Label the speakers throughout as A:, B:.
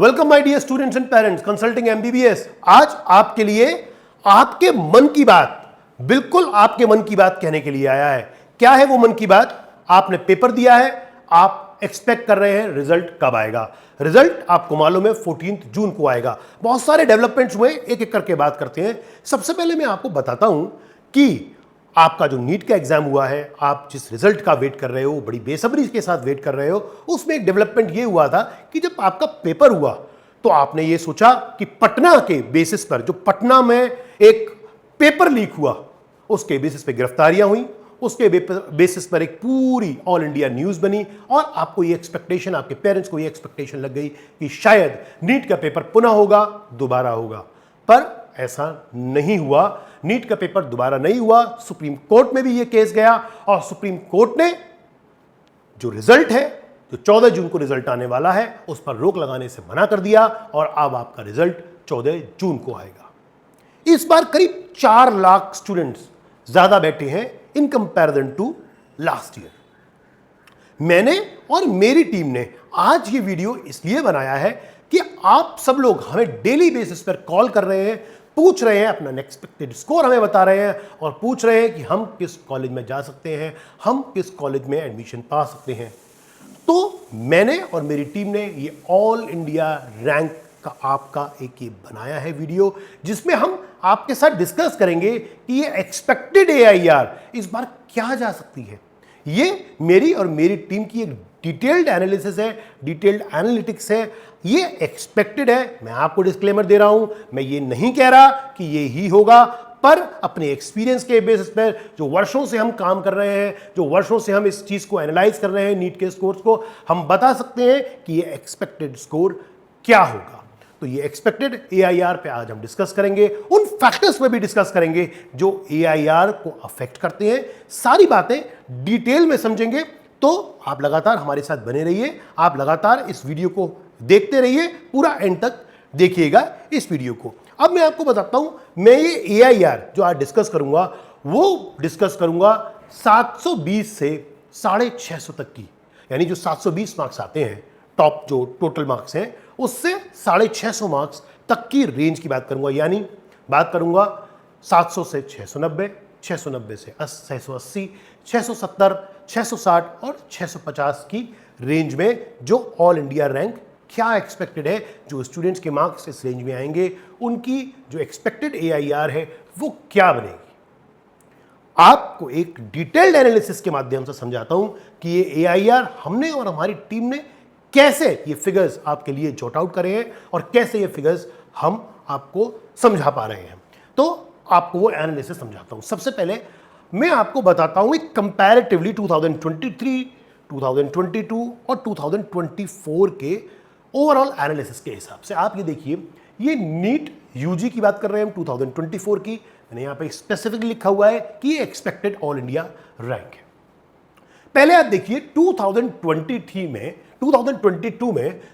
A: Welcome my dear students and parents, consulting MBBS. आज आपके लिए आपके मन की बात, बिल्कुल आपके मन की बात कहने के लिए आया है। क्या है वो मन की बात? आपने पेपर दिया है, आप एक्सपेक्ट कर रहे हैं रिजल्ट कब आएगा। रिजल्ट आपको मालूम है 14 जून को आएगा। बहुत सारे डेवलपमेंट्स हुए, एक एक करके बात करते हैं। सबसे पहले मैं आपको बताता हूं कि आपका जो नीट का एग्जाम हुआ है, आप जिस रिजल्ट का वेट कर रहे हो, बड़ी बेसब्री के साथ वेट कर रहे हो, उसमें एक डेवलपमेंट ये हुआ था कि जब आपका पेपर हुआ तो आपने ये सोचा कि पटना के बेसिस पर, जो पटना में एक पेपर लीक हुआ, उसके बेसिस पे गिरफ्तारियां हुई, उसके बेसिस पर एक पूरी ऑल इंडिया न्यूज बनी और आपको ये एक्सपेक्टेशन, आपके पेरेंट्स को ये एक्सपेक्टेशन लग गई कि शायद नीट का पेपर पुनः होगा, दोबारा होगा। पर ऐसा नहीं हुआ। नीट का पेपर दोबारा नहीं हुआ। सुप्रीम कोर्ट में भी यह केस गया और सुप्रीम कोर्ट ने जो रिजल्ट है, जो 14 जून को रिजल्ट आने वाला है, उस पर रोक लगाने से मना कर दिया और अब आपका रिजल्ट 14 जून को आएगा। इस बार करीब 4 लाख स्टूडेंट्स ज्यादा बैठे हैं in comparison to last year. मैंने और मेरी टीम ने आज ये वीडियो इसलिए बनाया है कि आप सब लोग हमें डेली बेसिस पर कॉल कर रहे हैं, पूछ रहे हैं, अपना एक्सपेक्टेड स्कोर हमें बता रहे हैं और पूछ रहे हैं कि हम किस कॉलेज में जा सकते हैं, हम किस कॉलेज में एडमिशन पा सकते हैं। तो मैंने और मेरी टीम ने ये ऑल इंडिया रैंक का आपका एक ये बनाया है वीडियो, जिसमें हम आपके साथ डिस्कस करेंगे कि ये एक्सपेक्टेड एआईआर इस बार क्या जा सकती है। ये मेरी और मेरी टीम की एक डिटेल्ड एनालिसिस है, डिटेल्ड एनालिटिक्स है। ये एक्सपेक्टेड है, मैं आपको डिस्क्लेमर दे रहा हूं, मैं ये नहीं कह रहा कि ये ही होगा, पर अपने एक्सपीरियंस के बेसिस पर, जो वर्षों से हम काम कर रहे हैं, जो वर्षों से हम इस चीज को एनालाइज कर रहे हैं, नीट के स्कोर्स को, हम बता सकते हैं कि ये एक्सपेक्टेड स्कोर क्या होगा। तो ये एक्सपेक्टेड एआईआर पे आज हम डिस्कस करेंगे, उन फैक्टर्स पे भी डिस्कस करेंगे जो एआईआर को अफेक्ट करते हैं। सारी बातें डिटेल में समझेंगे। तो आप लगातार हमारे साथ बने रहिए, आप लगातार इस वीडियो को देखते रहिए, पूरा एंड तक देखिएगा इस वीडियो को। अब मैं आपको बताता हूं, मैं ये एआईआर जो आज डिस्कस करूंगा वो डिस्कस करूंगा 720 से 650 तक की, यानी जो 720 मार्क्स आते हैं, टॉप जो टोटल मार्क्स हैं, उससे 650 मार्क्स तक की रेंज की बात करूंगा। यानी बात करूंगा 700 से 690, 690 से 680, 670, 660 और 650 की रेंज में जो ऑल इंडिया रैंक क्या एक्सपेक्टेड है, जो स्टूडेंट्स के मार्क्स इस रेंज में आएंगे, उनकी जो एक्सपेक्टेड एआईआर है वो क्या बनेगी। आपको एक डिटेल्ड एनालिसिस के माध्यम से समझाता हूं कि ये एआईआर हमने और हमारी टीम ने कैसे ये फिगर्स आपके लिए जॉट आउट करे हैं और कैसे ये फिगर्स हम आपको समझा पा रहे हैं। तो आपको वो एनालिसिस समझाता हूं। सबसे पहले मैं आपको बताता हूं एक कंपैरेटिवली 2023, 2022 और 2024 के ओवरऑल एनालिसिस के हिसाब से। आप ये देखिए, ये नीट यूजी की बात कर रहे हैं हम 2024 की। मैंने यहां पे स्पेसिफिकली लिखा हुआ है कि ये एक्सपेक्टेड ऑल इंडिया रैंक है। पहले आप देखिए 2022 में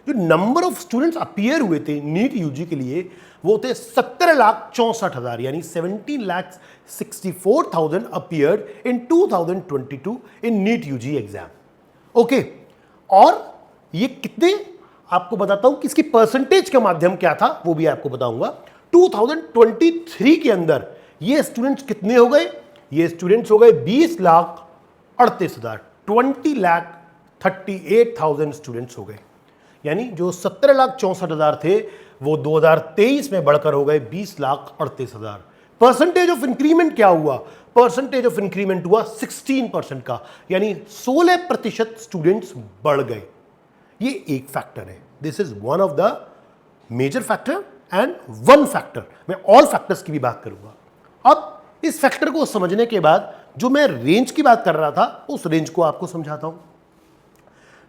A: जो नंबर ऑफ स्टूडेंट्स अपीयर हुए थे नीट यूजी के लिए, वो थे 17,64,000, यानी 17,64,000 appeared in 2022 in NEET UG exam. Okay, और ये कितने, आपको बताता हूं कि इसकी परसेंटेज का माध्यम क्या था वो भी आपको बताऊंगा। 2023 के अंदर ये स्टूडेंट्स कितने हो गए? ये स्टूडेंट्स हो गए 20,38,000, 20,38,000 स्टूडेंट्स हो गए। यानी जो 17,64,000 थे वो 2023 में बढ़कर हो गए 20,38,000। परसेंटेज ऑफ इंक्रीमेंट क्या हुआ? परसेंटेज ऑफ इंक्रीमेंट हुआ 16% का, यानी 16% स्टूडेंट्स बढ़ गए। ये एक फैक्टर है। This is one of the major factor and one factor. मैं ऑल फैक्टर्स की भी बात करूंगा। अब इस फैक्टर को समझने के बाद जो मैं रेंज की बात कर रहा था, उस रेंज को आपको समझाता हूं।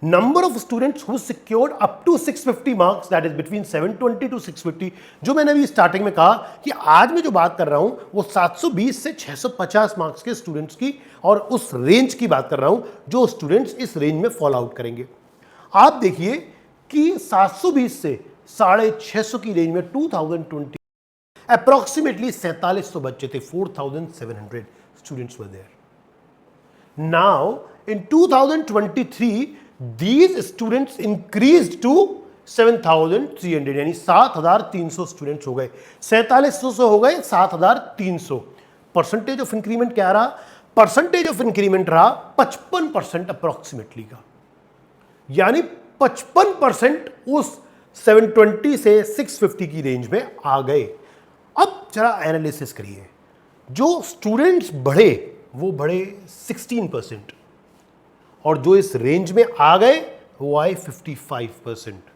A: Number of students who secured up to 650 marks, that is between 720 to 650। जो मैंने अभी स्टार्टिंग में कहा कि आज मैं जो बात कर रहा हूं वो 720 से 650 मार्क्स के स्टूडेंट्स की और उस रेंज की बात कर रहा हूं जो स्टूडेंट्स इस रेंज में फॉल आउट करेंगे। आप देखिए कि 720 से 650 की रेंज में 2020 अप्रोक्सीमेटली 4700 बच्चे थे, 4,700 students were there. Now in 2023 these students increased to 7,300 यानी 7,300 स्टूडेंट्स हो गए, 4700 से हो गए 7,300। परसेंटेज ऑफ इंक्रीमेंट क्या रहा? परसेंटेज ऑफ इंक्रीमेंट रहा 55% अप्रोक्सीमेटली का, यानी 55% उस 720 से 650 की रेंज में आ गए। अब जरा एनालिसिस करिए, जो स्टूडेंट्स बढ़े वो बढ़े 16% और जो इस रेंज में आ गए वो आए 55%।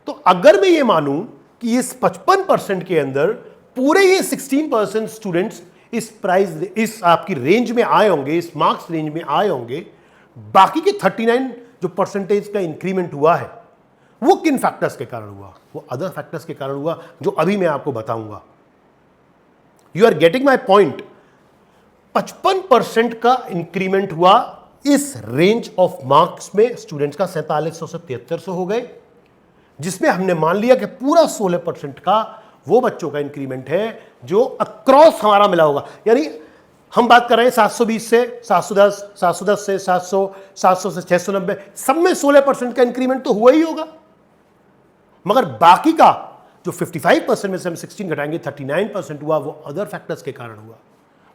A: तो अगर मैं ये मानूं कि इस 55% के अंदर पूरे ये 16% स्टूडेंट्स इस आपकी रेंज में आए होंगे, इस मार्क्स रेंज में आए होंगे, बाकी के 39 जो परसेंटेज का इंक्रीमेंट हुआ है वो किन फैक्टर्स के कारण हुआ? वो अदर फैक्टर्स के कारण हुआ जो अभी मैं आपको बताऊंगा। You are getting my point. 55% का इंक्रीमेंट हुआ इस रेंज ऑफ मार्क्स में स्टूडेंट्स का 4700 से 7300 हो गए, जिसमें हमने मान लिया कि पूरा 16% का वो बच्चों का इंक्रीमेंट है जो अक्रॉस हमारा मिला होगा। यानी हम बात कर रहे हैं 720 से 710, 710 से 700, 700 से 690, सब में 16% का इंक्रीमेंट तो हुआ ही होगा, मगर बाकी का जो 55% में से हम 16 घटाएंगे 39% हुआ, वो अदर फैक्टर्स के कारण हुआ।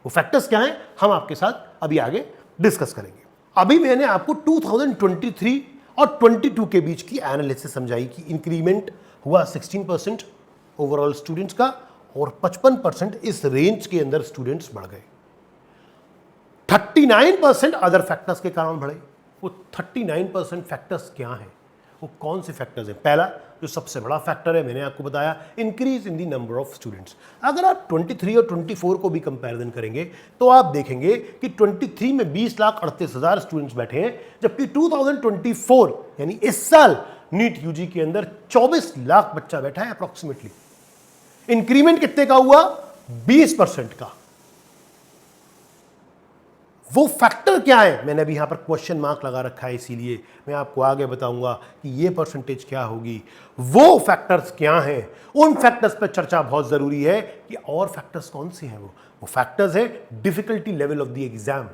A: वो फैक्टर्स क्या हैं हम आपके साथ अभी आगे डिस्कस करेंगे। अभी मैंने आपको 2023 और 22 के बीच की एनालिसिस समझाई कि इंक्रीमेंट हुआ 16% ओवरऑल स्टूडेंट्स का और 55% इस रेंज के अंदर स्टूडेंट्स बढ़ गए। 39% अदर फैक्टर्स के कारण बढ़े। वो 39% फैक्टर्स क्या हैं? वो कौन से फैक्टर्स हैं? पहला जो सबसे बड़ा फैक्टर है मैंने आपको बताया, increase in the number of students. अगर आप 23 और 24 को भी कंपैरिजन करेंगे तो आप देखेंगे कि 23 में 20,38,000 स्टूडेंट्स बैठे हैं, जबकि 2024 यानी इस साल नीट यूजी के अंदर 24 लाख बच्चा बैठा है अप्रोक्सीमेटली। इंक्रीमेंट कितने का हुआ? 20% का। वो फैक्टर क्या है? मैंने अभी यहां पर क्वेश्चन मार्क लगा रखा है, इसीलिए मैं आपको आगे बताऊंगा कि ये परसेंटेज क्या होगी। वो फैक्टर्स क्या हैं? उन फैक्टर्स पर चर्चा बहुत जरूरी है कि और फैक्टर्स कौन से हैं। वो फैक्टर्स है difficulty level of the exam.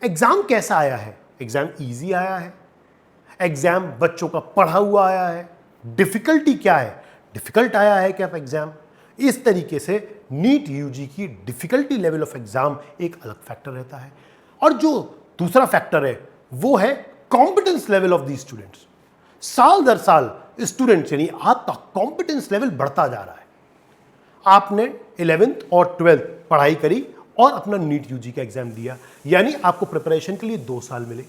A: Exam कैसा आया है? एग्जाम इजी आया है? एग्जाम बच्चों का पढ़ा हुआ आया है? डिफिकल्टी क्या है? डिफिकल्ट आया है क्या एग्जाम? इस तरीके से नीट यूजी की डिफिकल्टी लेवल ऑफ एग्जाम एक अलग फैक्टर रहता है। और जो दूसरा फैक्टर है वो है competence level of the students. साल दर साल स्टूडेंट्स यानी आपका कॉम्पिटेंस लेवल बढ़ता जा रहा है। आपने 11th और 12th पढ़ाई करी और अपना नीट यूजी का एग्जाम दिया, यानी आपको प्रिपरेशन के लिए 2 साल मिले।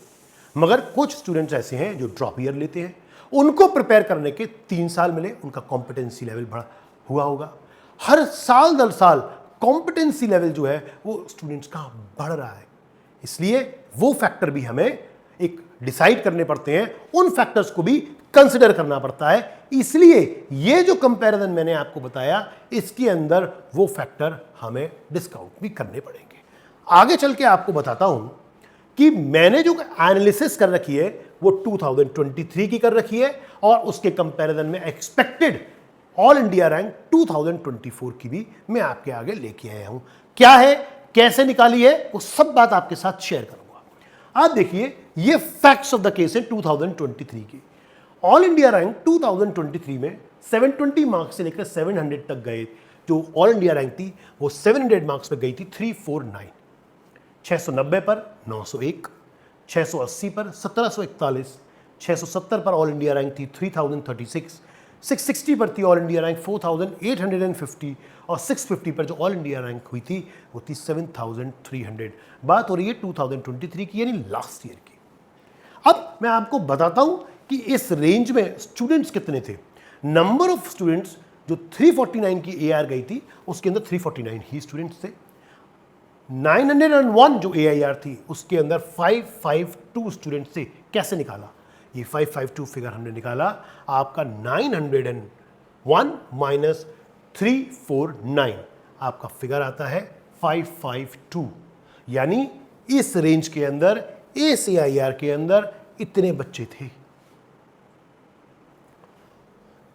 A: मगर कुछ स्टूडेंट्स ऐसे हैं जो ड्रॉप ईयर लेते हैं, उनको प्रिपेयर करने के 3 साल मिले, उनका कॉम्पिटेंसी लेवल बढ़ा हुआ होगा। हर साल दर साल कॉम्पिटेंसी लेवल जो है वो स्टूडेंट्स का बढ़ रहा है, इसलिए वो फैक्टर भी हमें एक डिसाइड करने पड़ते हैं, उन फैक्टर्स को भी कंसिडर करना पड़ता है। इसलिए ये जो कंपैरिजन मैंने आपको बताया, इसके अंदर वो फैक्टर हमें डिस्काउंट भी करने पड़ेंगे। आगे चल के आपको बताता हूं कि मैंने जो एनालिसिस कर रखी है वो 2023 की कर रखी है और उसके कंपैरिजन में एक्सपेक्टेड ऑल इंडिया रैंक 2024 की भी मैं आपके आगे लेके आया हूं। क्या है, कैसे निकाली है, वो सब बात आपके साथ शेयर करूंगा। आप देखिए, ये फैक्ट्स ऑफ द केस है 2023 की। ऑल इंडिया रैंक 2023 में 720 मार्क्स से लेकर 700 तक गए। जो ऑल इंडिया रैंक थी वो 700 मार्क्स पे गई थी 349, 690 पर 901, 680 पर 1741, 670 पर ऑल इंडिया रैंक थी 3036, 660 पर थी ऑल इंडिया रैंक 4850 और 650 पर जो ऑल इंडिया रैंक हुई थी वो थी 7300। बात हो रही है 2023 की, यानी लास्ट ईयर की। अब मैं आपको बताता हूं कि इस रेंज में स्टूडेंट्स कितने थे। नंबर ऑफ स्टूडेंट्स जो 349 की AR गई थी उसके अंदर 349 ही स्टूडेंट्स थे। 901 जो AIR थी उसके अंदर 552 स्टूडेंट्स थे। कैसे निकाला? ये 552 फिगर हमने निकाला, आपका 901 माइनस 349 आपका फिगर आता है 552, यानी इस रेंज के अंदर, इस AIR के अंदर इतने बच्चे थे।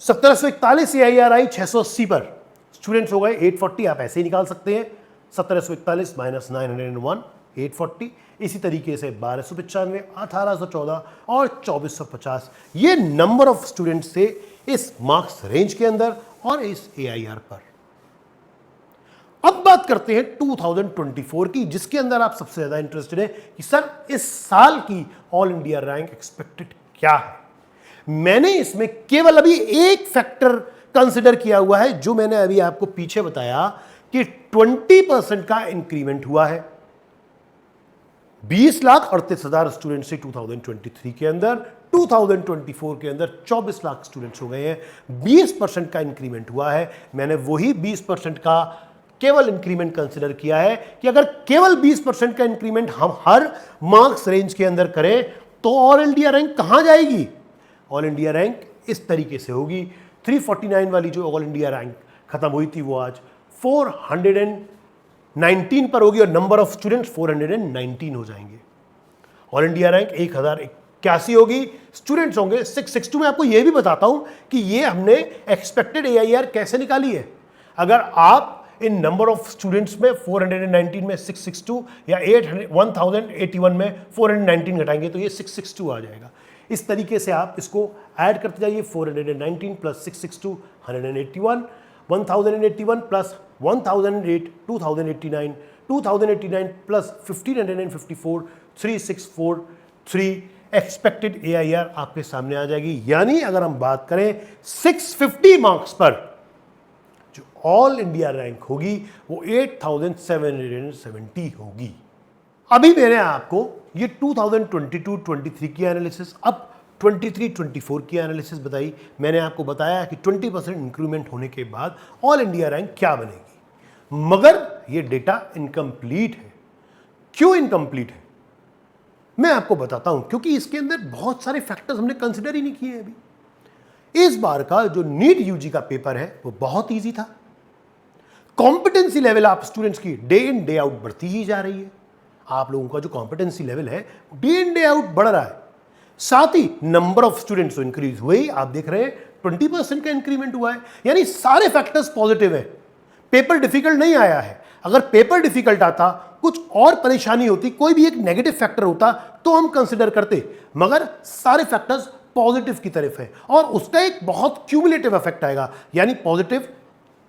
A: 1741 AIR आई 680 पर, स्टूडेंट्स हो गए 840। आप ऐसे ही निकाल सकते हैं, 1741 माइनस 901 840, इसी तरीके से 1295, 1814 और 2450, ये नंबर ऑफ स्टूडेंट्स थे इस मार्क्स रेंज के अंदर और इस AIR पर। अब बात करते हैं 2024 की, जिसके अंदर आप सबसे ज्यादा इंटरेस्टेड है कि सर इस साल की ऑल इंडिया रैंक एक्सपेक्टेड क्या है। मैंने इसमें केवल अभी एक फैक्टर कंसिडर किया हुआ है, जो मैंने अभी आपको पीछे बताया कि 20% का इंक्रीमेंट हुआ है। 20,38,000 स्टूडेंट से 2023 के अंदर 2024 के अंदर 24 लाख स्टूडेंट्स हो गए हैं। 20% का इंक्रीमेंट हुआ है। मैंने वही 20% का केवल इंक्रीमेंट कंसिडर किया है कि अगर केवल 20% का इंक्रीमेंट हम हर मार्क्स रेंज के अंदर करें तो ऑल इंडिया रैंक कहां जाएगी। ऑल इंडिया रैंक इस तरीके से होगी, 349 वाली जो ऑल इंडिया रैंक खत्म हुई थी वो आज 419 पर होगी और नंबर ऑफ स्टूडेंट्स 419 हो जाएंगे। ऑल इंडिया रैंक 1081 होगी, स्टूडेंट्स होंगे 662। मैं आपको यह भी बताता हूं कि ये हमने एक्सपेक्टेड AIR कैसे निकाली है। अगर आप इन नंबर ऑफ स्टूडेंट्स में 419 में 662 या 1081 में 419 घटाएंगे तो ये 662 आ जाएगा। इस तरीके से आप इसको ऐड करते जाइए, 419 plus 662 181, 1081 plus 1008 2089, 2089 plus 1554 3643 expected AIR आपके सामने आ जाएगी। यानी अगर हम बात करें 650 मार्क्स पर जो ऑल इंडिया रैंक होगी वो 8770 होगी। अभी मैंने आपको ये 2022-23 की एनालिसिस, अब 23-24 की एनालिसिस बताई। मैंने आपको बताया कि 20% इंक्रीमेंट होने के बाद ऑल इंडिया रैंक क्या बनेगी, मगर ये डेटा इनकम्प्लीट है। क्यों इनकम्प्लीट है मैं आपको बताता हूं, क्योंकि इसके अंदर बहुत सारे फैक्टर्स हमने कंसिडर ही नहीं किए अभी। इस बार का जो नीट यूजी का पेपर है वो बहुत इजी था। कॉम्पिटेंसी लेवल आप स्टूडेंट्स की डे इन डे आउट बढ़ती ही जा रही है। आप लोगों का जो कॉम्पिटेंसी लेवल है डे इन डे आउट बढ़ रहा है। साथ ही नंबर ऑफ स्टूडेंट्स तो इंक्रीज हुए ही, आप देख रहे हैं 20% का इंक्रीमेंट हुआ है। यानी सारे फैक्टर्स पॉजिटिव है। पेपर डिफिकल्ट नहीं आया है। अगर पेपर डिफिकल्ट आता, कुछ और परेशानी होती, कोई भी एक नेगेटिव फैक्टर होता तो हम कंसिडर करते, मगर सारे फैक्टर्स पॉजिटिव की तरफ है और उसका एक बहुत क्यूमुलेटिव इफेक्ट आएगा। यानी पॉजिटिव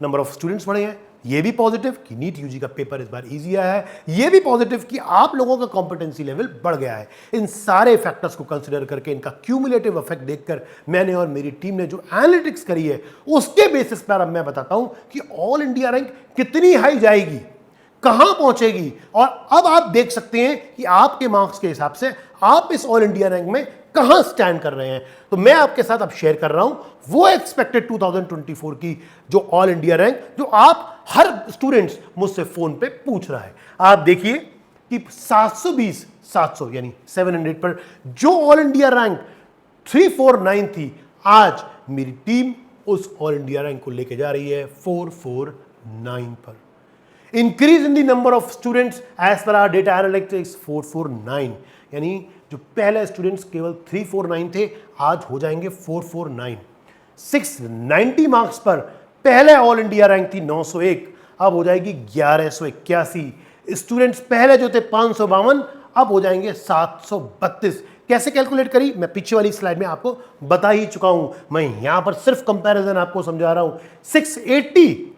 A: नंबर ऑफ स्टूडेंट्स बढ़े हैं, ये भी पॉजिटिव कि नीट यूजी का पेपर इस बार इजी आया है, ये भी पॉजिटिव कि आप लोगों का कॉम्पिटेंसी लेवल बढ़ गया है। इन सारे फैक्टर्स को कंसिडर करके, इनका क्यूमुलेटिव इफेक्ट देखकर मैंने और मेरी टीम ने जो एनालिटिक्स करी है उसके बेसिस पर अब मैं बताता हूं कि ऑल इंडिया रैंक कितनी हाई जाएगी, कहां पहुंचेगी। और अब आप देख सकते हैं कि आपके मार्क्स के हिसाब से आप इस ऑल इंडिया रैंक में कहां स्टैंड कर रहे हैं। तो मैं आपके साथ अब शेयर कर रहा हूं वो एक्सपेक्टेड 2024 की जो ऑल इंडिया रैंक, जो आप हर स्टूडेंट्स मुझसे फोन पे पूछ रहा है। आप देखिए कि 700 यानी 700 पर जो ऑल इंडिया रैंक 349 थी, आज मेरी टीम उस ऑल इंडिया रैंक को लेके जा रही है 449 पर। Increase in the number of students as per our data analytics 449, यानी जो पहले स्टूडेंट्स केवल 349 थे आज हो जाएंगे 449। 690 मार्क्स पर पहले ऑल इंडिया रैंक थी 901, अब हो जाएगी 1181। स्टूडेंट्स पहले जो थे 552 अब हो जाएंगे 732। कैसे कैलकुलेट करी मैं पीछे वाली स्लाइड में आपको बता ही चुका हूं। मैं यहां पर सिर्फ कंपैरिजन आपको समझा रहा हूं। 680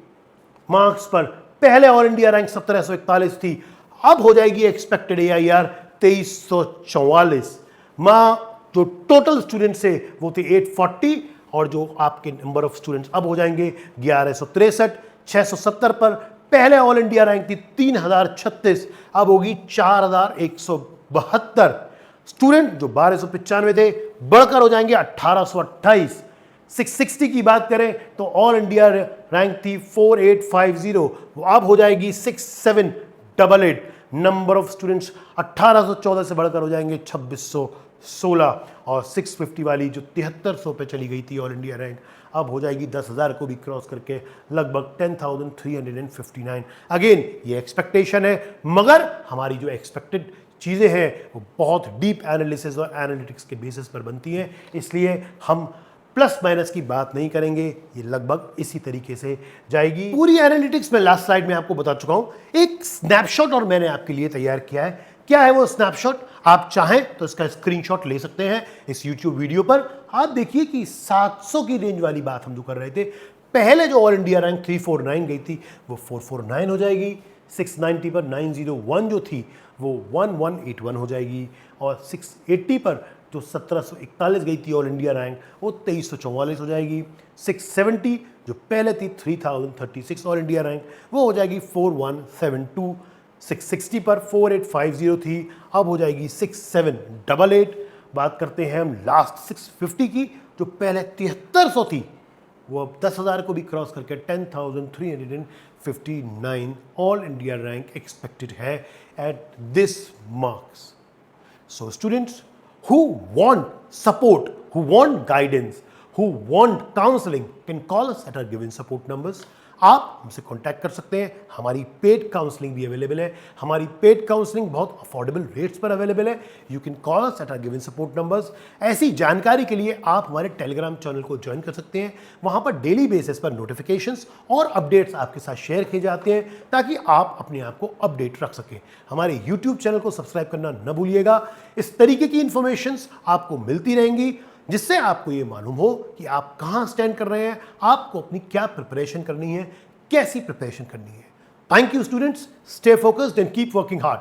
A: मार्क्स पर पहले ऑल इंडिया रैंक 1741 थी, अब हो जाएगी एक्सपेक्टेड AIR 2344। जो टोटल स्टूडेंट्स है वो थे 840 और जो आपके नंबर ऑफ स्टूडेंट्स अब हो जाएंगे 1163। 670 पर पहले ऑल इंडिया रैंक थी 3036, अब होगी 4172। स्टूडेंट जो 1295 थे बढ़कर हो जाएंगे 1828। 660 की बात करें तो ऑल इंडिया रैंक थी 4850, वो अब हो जाएगी 6788। नंबर ऑफ स्टूडेंट्स 1814 से बढ़कर हो जाएंगे 2616 और 650 वाली जो 7300 पे चली गई थी ऑल इंडिया रैंक, अब हो जाएगी 10,000 को भी क्रॉस करके लगभग 10,359। अगेन ये एक्सपेक्टेशन है, मगर हमारी जो एक्सपेक्टेड चीज़ें हैं वो बहुत डीप एनालिसिस और एनालिटिक्स के बेसिस पर बनती हैं, इसलिए हम प्लस माइनस की बात नहीं करेंगे, ये लगभग इसी तरीके से जाएगी पूरी एनालिटिक्स में। लास्ट स्लाइड में आपको बता चुका हूं, एक स्नैपशॉट और मैंने आपके लिए तैयार किया है। क्या है वो स्नैपशॉट? आप चाहें तो इसका स्क्रीनशॉट ले सकते हैं इस YouTube वीडियो पर। आप देखिए कि 700 की रेंज वाली बात हम जो कर रहे थे, पहले जो ऑल इंडिया रैंक 349 गई थी वो 449 हो जाएगी, 690 पर 901 जो थी वो 1181 हो जाएगी, और 680 पर जो 1741 गई थी ऑल इंडिया रैंक वो 2344 हो जाएगी। 670 जो पहले थी 3036 ऑल इंडिया रैंक वो हो जाएगी 4172। 660 पर 4850 थी, अब हो जाएगी 6788। बात करते हैं हम लास्ट 650 की, जो पहले 7300 थी वो अब 10,000 को भी क्रॉस करके 10,359 ऑल इंडिया रैंक एक्सपेक्टेड है at this marks. So students who want support, who want guidance, who want counseling can call us at our given support numbers. आप हमसे कांटेक्ट कर सकते हैं। हमारी पेड काउंसलिंग भी अवेलेबल है। हमारी पेड काउंसलिंग बहुत अफोर्डेबल रेट्स पर अवेलेबल है। You can call us at our given support numbers. ऐसी जानकारी के लिए आप हमारे टेलीग्राम चैनल को ज्वाइन कर सकते हैं। वहां पर डेली बेसिस पर नोटिफिकेशंस और अपडेट्स आपके साथ शेयर किए जाते हैं ताकि आप अपने आप को अपडेट रख सकें। हमारे यूट्यूब चैनल को सब्सक्राइब करना न भूलिएगा। इस तरीके की इंफॉर्मेशंस आपको मिलती रहेंगी जिससे आपको ये मालूम हो कि आप कहां स्टैंड कर रहे हैं, आपको अपनी क्या प्रिपरेशन करनी है, कैसी प्रिपरेशन करनी है। Thank you students, stay focused and keep working hard.